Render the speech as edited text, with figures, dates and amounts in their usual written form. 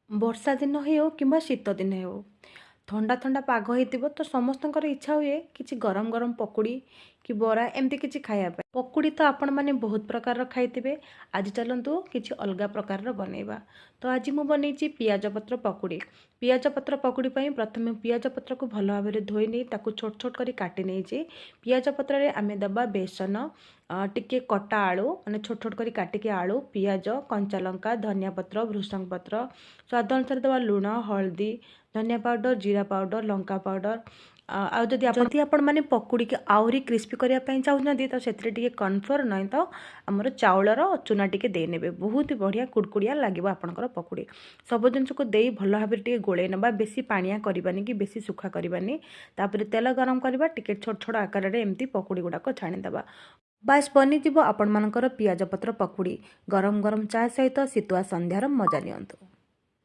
ବର୍ଷା ଦିନ ହେଉ କିମ୍ବା ଶୀତ ଦିନ ହେଉ ଥଣ୍ଡା ଥଣ୍ଡା ପାଗ ହେଇଥିବ ତ ସମସ୍ତଙ୍କର ଇଚ୍ଛା ହୁଏ କିଛି ଗରମ ଗରମ ପକୁଡ଼ି କି ବରା ଏମିତି କିଛି ଖାଇବା ପାଇଁ। ପକୁଡ଼ି ତ ଆପଣମାନେ ବହୁତ ପ୍ରକାରର ଖାଇଥିବେ। ଆଜି ଚାଲନ୍ତୁ କିଛି ଅଲଗା ପ୍ରକାରର ବନେଇବା। ତ ଆଜି ମୁଁ ବନେଇଛି ପିଆଜ ପତ୍ର ପକୁଡ଼ି। ପିଆଜ ପତ୍ର ପକୁଡ଼ି ପାଇଁ ପ୍ରଥମେ ପିଆଜ ପତ୍ରକୁ ଭଲ ଭାବରେ ଧୋଇ ନେଇ ତାକୁ ଛୋଟ ଛୋଟ କରି କାଟି ନେଇଛି। ପିଆଜ ପତ୍ରରେ ଆମେ ଦେବା ବେସନ, ଟିକେ କଟା ଆଳୁ ମାନେ ଛୋଟ ଛୋଟ କରି କାଟିକି ଆଳୁ, ପିଆଜ, କଞ୍ଚା ଲଙ୍କା, ଧନିଆ ପତ୍ର, ଭୃଷଙ୍ଗ ପତ୍ର, ସ୍ୱାଦ ଅନୁସାରେ ଦେବା ଲୁଣ, ହଳଦୀ, ଧନିଆ ପାଉଡ଼ର, ଜିରା ପାଉଡ଼ର, ଲଙ୍କା ପାଉଡ଼ର। ଆଉ ଯଦି ଆପଣମାନେ ପକୁଡ଼ିକି ଆହୁରି କ୍ରିସ୍ପି କରିବା ପାଇଁ ଚାହୁଁଛନ୍ତି ତ ସେଥିରେ ଟିକେ କର୍ଣ୍ଣଫ୍ଲୋର୍ ନାହିଁ ତ ଆମର ଚାଉଳର ଚୁନା ଟିକେ ଦେଇନେବେ। ବହୁତ ବଢ଼ିଆ କୁଡ଼କୁଡ଼ିଆ ଲାଗିବ ଆପଣଙ୍କର ପକୁଡ଼ି। ସବୁ ଜିନିଷକୁ ଦେଇ ଭଲ ଭାବରେ ଟିକେ ଗୋଳେଇ ନେବା। ବେଶୀ ପାଣିଆ କରିବାନି କି ବେଶୀ ଶୁଖା କରିବାନି। ତାପରେ ତେଲ ଗରମ କରିବା, ଟିକେ ଛୋଟ ଛୋଟ ଆକାରରେ ଏମିତି ପକୁଡ଼ି ଗୁଡ଼ାକ ଛାଣିଦେବା। ବାସ୍ ବନିଯିବ ଆପଣମାନଙ୍କର ପିଆଜ ପତ୍ର ପକୁଡ଼ି। ଗରମ ଗରମ ଚା ସହିତ ଶୀତୁଆ ସନ୍ଧ୍ୟାର ମଜା ନିଅନ୍ତୁ।